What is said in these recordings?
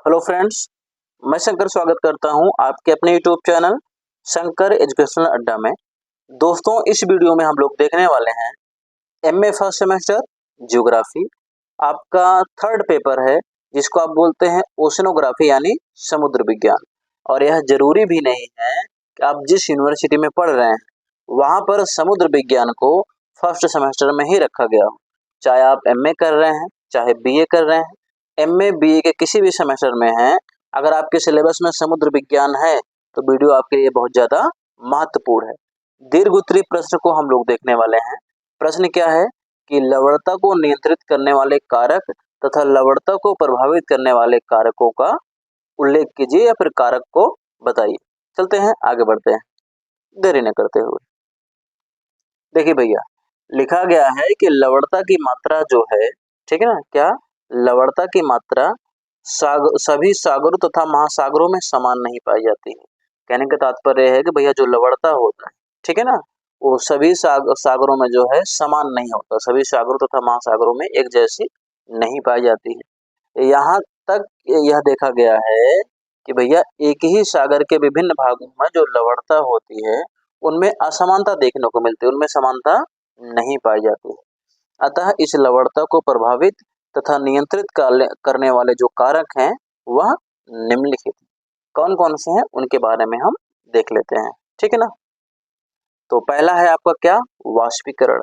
Hello friends, मैं शंकर स्वागत करता हूं आपके अपने यूट्यूब चैनल शंकर एजुकेशनल अड्डा में। दोस्तों, इस वीडियो में हम लोग देखने वाले हैं एमए फर्स्ट सेमेस्टर ज्योग्राफी। आपका थर्ड पेपर है जिसको आप बोलते हैं ओशनोग्राफी यानी समुद्र विज्ञान। और यह जरूरी भी नहीं है कि आप जिस यूनिवर्सिटी में पढ़ रहे हैं वहां पर समुद्र विज्ञान को फर्स्ट सेमेस्टर में ही रखा गया हो। चाहे आप एमए कर रहे हैं, चाहे बीए कर रहे हैं, एमए बीए के किसी भी सेमेस्टर में हैं, अगर आपके सिलेबस में समुद्र विज्ञान है तो वीडियो आपके लिए बहुत ज़्यादा महत्वपूर्ण है। दीर्घ उत्तरीय प्रश्न को हम लोग देखने वाले हैं। प्रश्न क्या है कि लवणता को नियंत्रित करने वाले कारक तथा लवणता को प्रभावित करने वाले कारकों का उल्लेख कीजिए या फिर कारक को बताइए। चलते हैं, आगे बढ़ते हैं देरी न करते हुए। देखिए भैया, लिखा गया है कि लवणता की मात्रा जो है, ठीक है ना, क्या लवणता की मात्रा सभी सागरों तथा महासागरों में समान नहीं पाई जाती है। कहने का तात्पर्य है कि भैया जो लवणता होता है, ठीक है ना, वो सभी सागरों में जो है समान नहीं होता, सभी सागरों तथा महासागरों में एक जैसी नहीं पाई जाती है। यहाँ तक यह देखा गया है कि भैया एक ही सागर के विभिन्न भागों में जो लवणता होती है उनमें असमानता देखने को मिलती है, उनमें समानता नहीं पाई जाती है। अतः इस लवणता को प्रभावित तथा नियंत्रित करने वाले जो कारक हैं वह निम्नलिखित कौन कौन से हैं उनके बारे में हम देख लेते हैं, ठीक है ना। तो पहला है आपका क्या, वाष्पीकरण।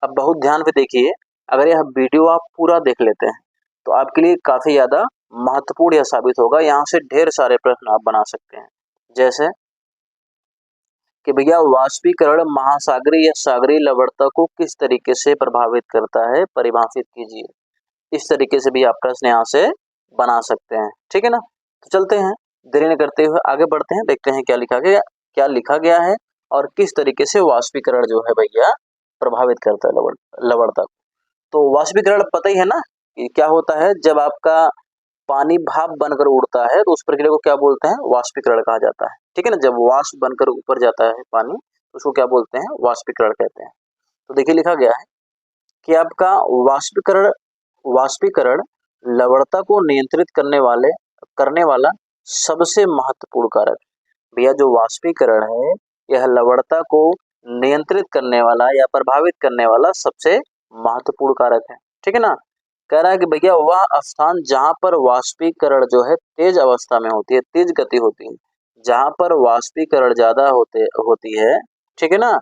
अब बहुत ध्यान से देखिए, अगर यह वीडियो आप पूरा देख लेते हैं तो आपके लिए काफी ज्यादा महत्वपूर्ण यह साबित होगा। यहाँ से ढेर सारे प्रश्न आप बना सकते हैं, जैसे कि भैया वाष्पीकरण महासागरीय या सागरीय लवणता को किस तरीके से प्रभावित करता है, परिभाषित कीजिए। इस तरीके से भी आप प्रश्न यहाँ से बना सकते हैं, ठीक है ना। तो चलते हैं, देरी न करते हुए आगे बढ़ते हैं, देखते हैं क्या लिखा गया है और किस तरीके से वाष्पीकरण जो है भैया प्रभावित करता है लवणता को। तो वाष्पीकरण पता ही है ना कि क्या होता है। जब आपका पानी भाप बनकर उड़ता है तो उस प्रक्रिया को क्या बोलते हैं, वाष्पीकरण कहा जाता है, ठीक है ना। जब वाष्प बनकर ऊपर जाता है पानी तो उसको क्या बोलते हैं, वाष्पीकरण कहते हैं। तो देखिए लिखा गया है कि आपका वाष्पीकरण वाष्पीकरण लवणता को नियंत्रित करने वाला सबसे महत्वपूर्ण कारक। भैया जो वाष्पीकरण है यह लवणता को नियंत्रित करने वाला या प्रभावित करने वाला सबसे महत्वपूर्ण कारक है, ठीक है ना। कह रहा है कि भैया वह स्थान जहां पर वाष्पीकरण जो है तेज अवस्था में होती है, तेज गति होती है, जहां पर वाष्पीकरण ज्यादा होती है, ठीक है ना।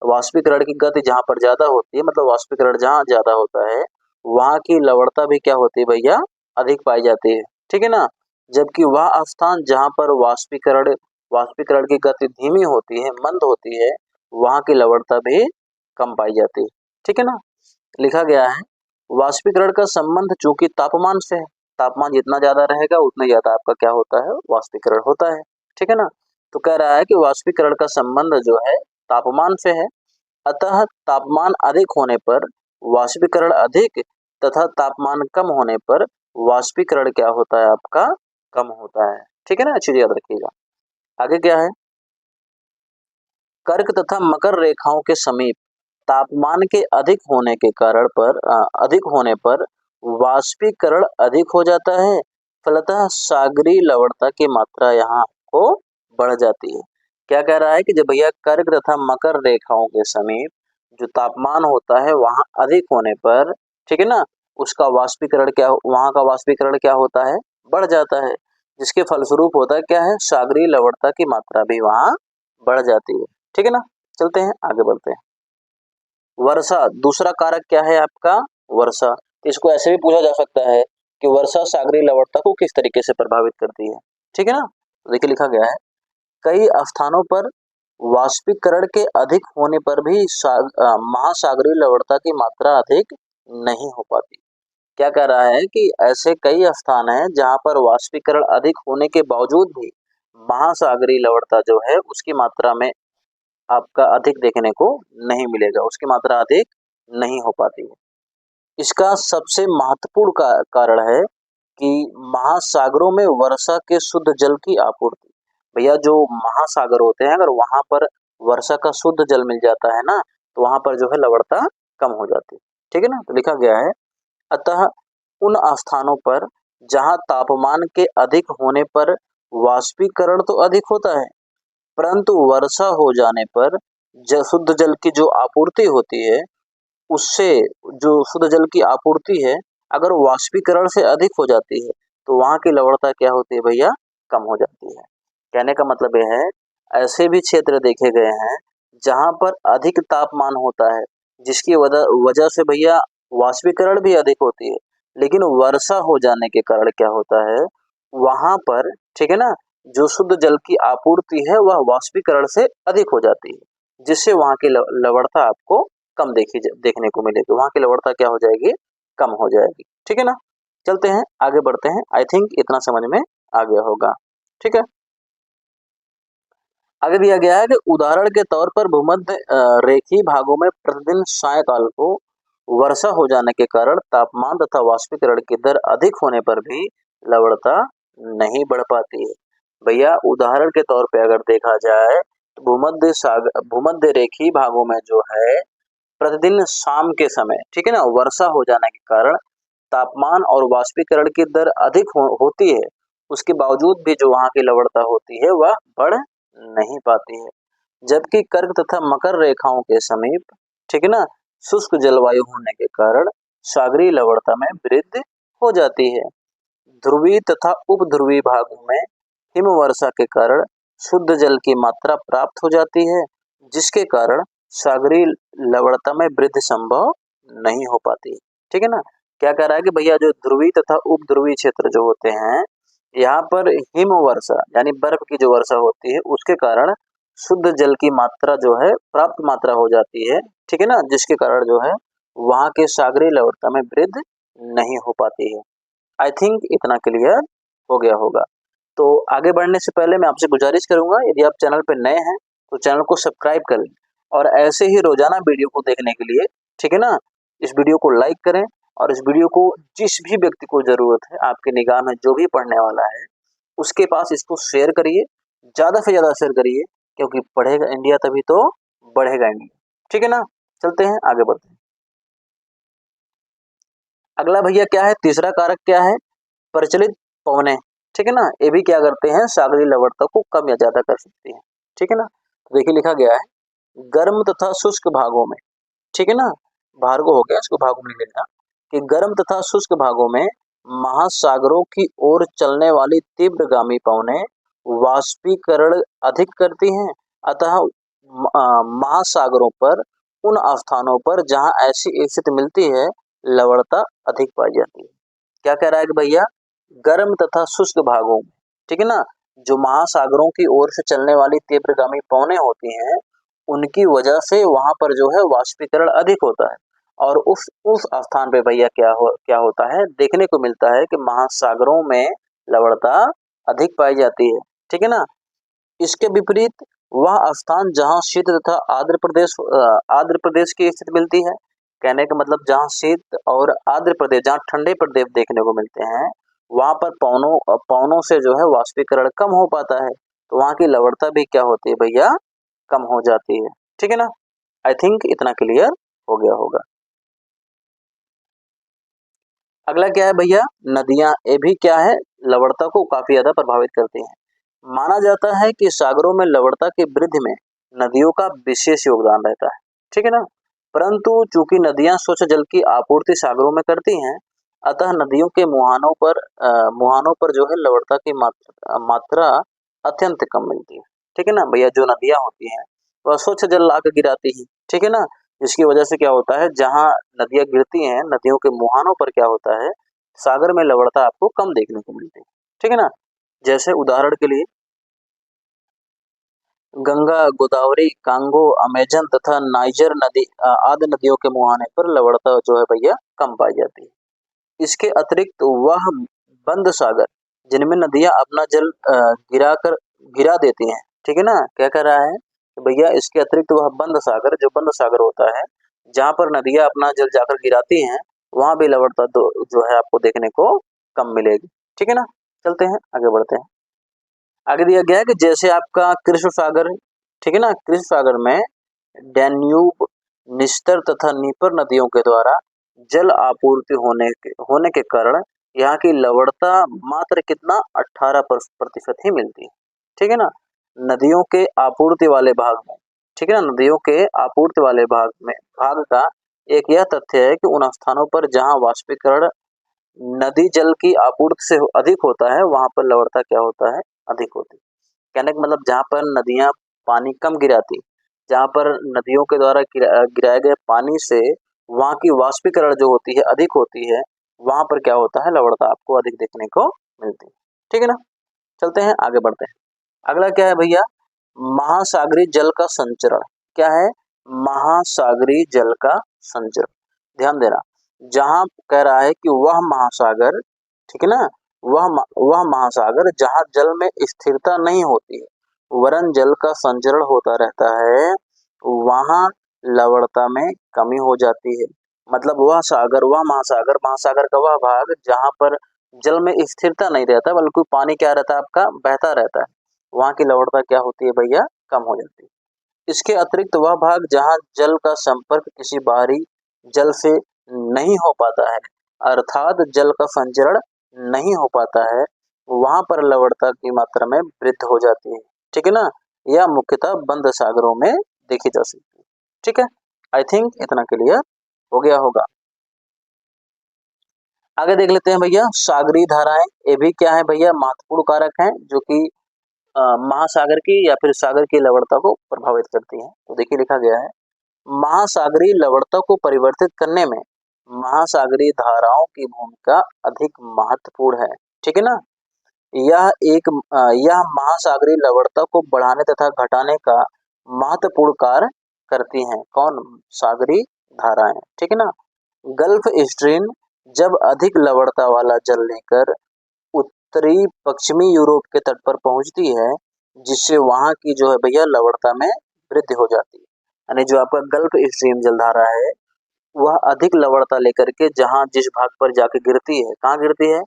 वाष्पीकरण की गति जहां पर ज्यादा होती है, मतलब वाष्पीकरण जहां ज्यादा होता है वहां की लवणता भी क्या होती है भैया, अधिक पाई जाती है, ठीक है ना। जबकि वह स्थान जहां पर वाष्पीकरण की गति धीमी होती है, मंद होती है, वहां की लवणता भी कम पाई जाती है, ठीक है ना। लिखा गया है वाष्पीकरण का संबंध चूंकि तापमान से है, तापमान जितना ज्यादा रहेगा उतना ज्यादा आपका क्या होता है, वाष्पीकरण होता है, ठीक है ना। तो कह रहा है कि वाष्पीकरण का संबंध जो है तापमान से है। अतः तापमान अधिक होने पर वाष्पीकरण अधिक तथा तापमान कम होने पर वाष्पीकरण क्या होता है, आपका कम होता है, ठीक है ना। अच्छी याद रखिएगा। आगे क्या है, कर्क तथा मकर रेखाओं के समीप तापमान के अधिक होने पर वाष्पीकरण अधिक हो जाता है। फलतः सागरीय लवणता की मात्रा यहाँ को बढ़ जाती है। क्या कह रहा है कि जब भैया कर्क तथा मकर रेखाओं के समीप जो तापमान होता है वहां अधिक होने पर, ठीक है ना, उसका वाष्पीकरण क्या, वहां का वाष्पीकरण क्या होता है, बढ़ जाता है, जिसके फलस्वरूप होता है क्या है, सागरीय लवणता की मात्रा भी वहां बढ़ जाती है, ठीक है ना। चलते हैं, आगे बढ़ते हैं। वर्षा दूसरा कारक क्या है आपका, वर्षा। इसको ऐसे भी पूछा जा सकता है कि वर्षा सागरीय लवणता को किस तरीके से प्रभावित करती है, ठीक है ना। तो देखिए लिखा गया है कई स्थानों पर वाष्पीकरण के अधिक होने पर भी महासागरीय लवणता की मात्रा अधिक नहीं हो पाती। क्या कह रहा है कि ऐसे कई स्थान हैं जहां पर वाष्पीकरण अधिक होने के बावजूद भी महासागरीय लवणता जो है उसकी मात्रा में आपका अधिक देखने को नहीं मिलेगा, उसकी मात्रा अधिक नहीं हो पाती है। इसका सबसे महत्वपूर्ण कारण है कि महासागरों में वर्षा के शुद्ध जल की आपूर्ति। भैया जो महासागर होते हैं अगर वहां पर वर्षा का शुद्ध जल मिल जाता है ना तो वहां पर जो है लवणता कम हो जाती है, ठीक है ना। तो लिखा गया है अतः उन स्थानों पर जहाँ तापमान के अधिक होने पर वाष्पीकरण तो अधिक होता है, परंतु वर्षा हो जाने पर शुद्ध जल की जो आपूर्ति होती है, उससे जो शुद्ध जल की आपूर्ति है, अगर वाष्पीकरण से अधिक हो जाती है तो वहाँ की लवणता क्या होती है भैया, कम हो जाती है। कहने का मतलब यह है, ऐसे भी क्षेत्र देखे गए हैं जहाँ पर अधिक तापमान होता है, जिसकी वजह से भैया वाष्पीकरण भी अधिक होती है, लेकिन वर्षा हो जाने के कारण क्या होता है, वहाँ पर, ठीक है ना, जो शुद्ध जल की आपूर्ति है वह वाष्पीकरण से अधिक हो जाती है, जिससे वहाँ की लवणता आपको कम देखने को मिलेगी, वहाँ की लवणता क्या हो जाएगी, कम हो जाएगी। ठीक है ना, चलते हैं आगे बढ़ते हैं। आई थिंक इतना समझ में आ गया होगा। ठीक है, आगे दिया गया है कि उदाहरण के तौर पर भूमध्य रेखीय भागों में प्रतिदिन सायकाल को वर्षा हो जाने के कारण तापमान तथा वाष्पीकरण की दर अधिक होने पर भी लवणता नहीं बढ़ पाती है। भैया उदाहरण के तौर पे अगर देखा जाए तो भूमध्य रेखीय भागों में जो है प्रतिदिन शाम के समय, ठीक है ना, वर्षा हो जाने के कारण तापमान और वाष्पीकरण की दर अधिक होती है, उसके बावजूद भी जो वहाँ की लवणता होती है वह बढ़ नहीं पाती है। जबकि कर्क तथा मकर रेखाओं के समीप, ठीक है ना, शुष्क जलवायु होने के कारण सागरीय लवणता में वृद्धि हो जाती है। ध्रुवीय तथा उपध्रुवीय भागों में हिमवर्षा के कारण शुद्ध जल की मात्रा प्राप्त हो जाती है, जिसके कारण सागरीय लवणता में वृद्धि संभव नहीं हो पाती। ठीक है ना, क्या कह रहा है कि भैया जो ध्रुवीय तथा उपध्रुवीय क्षेत्र जो होते हैं, यहाँ पर हिमवर्षा यानी बर्फ की जो वर्षा होती है उसके कारण शुद्ध जल की मात्रा जो है प्राप्त मात्रा हो जाती है, ठीक है ना, जिसके कारण जो है वहाँ के सागरीय लवणता में वृद्धि नहीं हो पाती है। आई थिंक इतना क्लियर हो गया होगा। तो आगे बढ़ने से पहले मैं आपसे गुजारिश करूंगा, यदि आप चैनल पर नए हैं तो चैनल को सब्सक्राइब करें और ऐसे ही रोजाना वीडियो को देखने के लिए, ठीक है ना, इस वीडियो को लाइक करें और इस वीडियो को जिस भी व्यक्ति को जरूरत है, आपके निगाह में जो भी पढ़ने वाला है, उसके पास इसको शेयर करिए, ज्यादा से ज्यादा शेयर करिए, क्योंकि पढ़ेगा इंडिया तभी तो बढ़ेगा इंडिया। ठीक है ना, चलते हैं आगे बढ़ते हैं। अगला भैया क्या है, तीसरा कारक क्या है, प्रचलित पवनें। ठीक है ना, ये भी क्या करते हैं, सागरीय लवणता को कम या ज्यादा कर सकती हैं। ठीक है ना, तो देखिए लिखा गया है गर्म तथा शुष्क भागों में, ठीक है ना, भार्गव हो गया, इसको भागों में लिखना कि गर्म तथा शुष्क भागों में महासागरों की ओर चलने वाली तीव्रगामी पवनें वाष्पीकरण अधिक करती हैं। अतः महासागरों पर उन स्थानों पर जहां ऐसी स्थिति मिलती है लवणता अधिक पाई जाती है। क्या कह रहा है कि भैया गर्म तथा शुष्क भागों, ठीक है ना, जो महासागरों की ओर से चलने वाली तीव्रगामी पवनें होती हैं, उनकी वजह से वहां पर जो है वाष्पीकरण अधिक होता है और उस स्थान पे भैया क्या होता है, देखने को मिलता है कि महासागरों में लवणता अधिक पाई जाती है। ठीक है ना, इसके विपरीत वह स्थान जहां शीत तथा आर्द्र प्रदेश की स्थिति मिलती है, कहने का मतलब जहां शीत और आर्द्र प्रदेश, जहां ठंडे प्रदेश देखने को मिलते हैं, वहां पर पवनों से जो है वाष्पीकरण कम हो पाता है, तो वहां की लवणता भी क्या होती है भैया, कम हो जाती है। ठीक है ना, आई थिंक इतना क्लियर हो गया होगा। अगला क्या है भैया, नदियां, ये भी क्या है, लवणता को काफी ज्यादा प्रभावित करती हैं। माना जाता है कि सागरों में लवणता की वृद्धि में नदियों का विशेष योगदान रहता है। ठीक है ना, परंतु चूंकि नदियां स्वच्छ जल की आपूर्ति सागरों में करती हैं, अतः नदियों के मुहानों पर जो है लवणता की मात्रा अत्यंत कम मिलती है। ठीक है ना भैया, जो नदियां होती हैं वह स्वच्छ जल लाकर गिराती है, ठीक है ना, जिसकी वजह से क्या होता है, जहां नदियां गिरती हैं, नदियों के मुहानों पर क्या होता है, सागर में लवणता आपको कम देखने को मिलती है। ठीक है ना, जैसे उदाहरण के लिए गंगा, गोदावरी, कांगो, अमेजन तथा नाइजर नदी आदि नदियों के मुहाने पर लवणता जो है भैया कम पाई जाती है। इसके अतिरिक्त वह बंद सागर, जिनमें नदियां अपना जल गिरा देती हैं, ठीक है ना, क्या कर रहा है भैया, इसके अतिरिक्त वह बंद सागर, जो बंद सागर होता है, जहां पर नदियां अपना जल जाकर गिराती हैं, वहां भी लवणता जो है आपको देखने को कम मिलेगी। ठीक है ना, चलते हैं आगे बढ़ते हैं। आगे दिया गया है कि जैसे आपका कृष्ण सागर, ठीक है ना, कृष्ण सागर में डैन्यूब, निस्तर तथा नीपर नदियों के द्वारा जल आपूर्ति होने के कारण यहाँ की लवणता मात्र कितना 18% ही मिलती है। ठीक है ना। नदियों के आपूर्ति वाले भाग में, ठीक है ना, नदियों के आपूर्ति वाले भाग का एक यह तथ्य है कि उन स्थानों पर जहाँ वाष्पीकरण नदी जल की आपूर्ति से अधिक होता है वहां पर लवणता क्या होता है, अधिक होती है। कहने का मतलब जहाँ पर नदियां पानी कम गिराती, जहाँ पर नदियों के द्वारा गिराए गए पानी से वहां की वाष्पीकरण जो होती है अधिक होती है, वहां पर क्या होता है, लवणता आपको अधिक देखने को मिलती है। ठीक है ना। चलते हैं आगे बढ़ते हैं। अगला क्या है भैया, महासागरीय जल का संचरण। क्या है, महासागरीय जल का संचरण। ध्यान देना, जहां कह रहा है कि वह महासागर, ठीक है ना, वह महासागर जहां जल में स्थिरता नहीं होती है वरन जल का संचरण होता रहता है, वहां लवणता में कमी हो जाती है। मतलब वह महासागर का वह भाग जहां पर जल में स्थिरता नहीं रहता बल्कि पानी क्या रहता है आपका, बहता रहता है, वहां की लवणता क्या होती है भैया, कम हो जाती है। इसके अतिरिक्त वह भाग जहां जल का संपर्क किसी बाहरी जल से नहीं हो पाता है, अर्थात जल का संचरण नहीं हो पाता है, वहां पर लवणता की मात्रा में वृद्धि हो जाती है। ठीक है ना। यह मुख्यतः बंद सागरों में देखी जा सकती है। ठीक है, आई थिंक इतना क्लियर हो गया होगा। आगे देख लेते हैं भैया, सागरीय धाराएं। ये भी क्या है भैया, महत्वपूर्ण कारक हैं जो कि महासागर की या फिर सागर की लवणता को प्रभावित करती है। तो देखिए लिखा गया है, महासागरीय लवणता को परिवर्तित करने में महासागरीय धाराओं की भूमिका अधिक महत्वपूर्ण है। ठीक है ना। यह महासागरीय लवणता को बढ़ाने तथा घटाने का महत्वपूर्ण कार्य करती हैं। कौन, सागरीय धाराएं। ठीक है ना। गल्फ स्ट्रीम जब अधिक लवणता वाला जल लेकर उत्तरी पश्चिमी यूरोप के तट पर पहुंचती है, जिससे वहां की जो है भैया लवणता में वृद्धि हो जाती है। यानी जो आपका गल्फ स्ट्रीम जलधारा है वह अधिक लवणता लेकर के जहां जिस भाग पर जाके गिरती है, कहाँ गिरती है,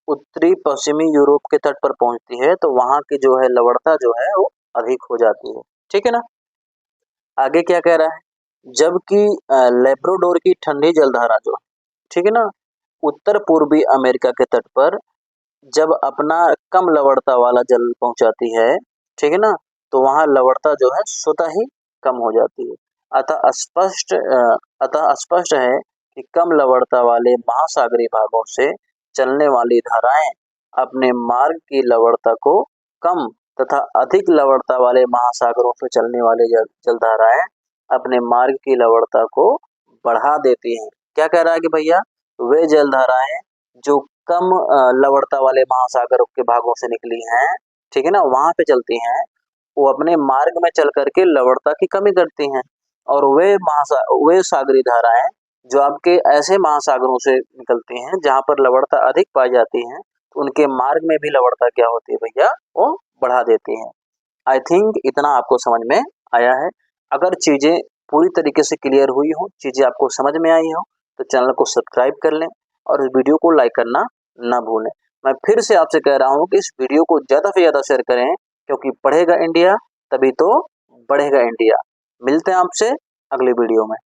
उत्तरी पश्चिमी यूरोप के तट पर पहुंचती है, तो वहां की जो है लवणता जो है वो अधिक हो जाती है। ठीक है ना। आगे क्या कह रहा है, जबकि लेब्राडोर की ठंडी जलधारा जो, ठीक है ना, उत्तर पूर्वी अमेरिका के तट पर जब अपना कम लवणता वाला जल पहुंचाती है, ठीक है ना, तो वहां लवणता जो है स्वतः ही कम हो जाती है। अतः स्पष्ट है कि कम लवणता वाले महासागरीय भागों से चलने वाली धाराएं अपने मार्ग की लवणता को कम तथा अधिक लवणता वाले महासागरों से चलने वाले जलधाराएं अपने मार्ग की लवणता को बढ़ा देती हैं। क्या कह रहा है कि भैया, वे जलधाराएं जो कम लवणता वाले महासागरों के भागों से निकली हैं, ठीक है ना, वहां पे चलती हैं, वो अपने मार्ग में चल करके लवणता की कमी करती हैं। और वे सागरीय धाराएं जो आपके ऐसे महासागरों से निकलती हैं जहां पर लवणता अधिक पाई जाती है, तो उनके मार्ग में भी लवणता क्या होती है भैया, वो बढ़ा देती है। आई थिंक इतना आपको समझ में आया है। अगर चीजें पूरी तरीके से क्लियर हुई हो, चीजें आपको समझ में आई हो, तो चैनल को सब्सक्राइब कर लें और इस वीडियो को लाइक करना ना भूलें। मैं फिर से आपसे कह रहा हूं कि इस वीडियो को ज्यादा से ज्यादा शेयर करें, क्योंकि पढ़ेगा इंडिया तभी तो बढ़ेगा इंडिया। मिलते हैं आपसे अगली वीडियो में।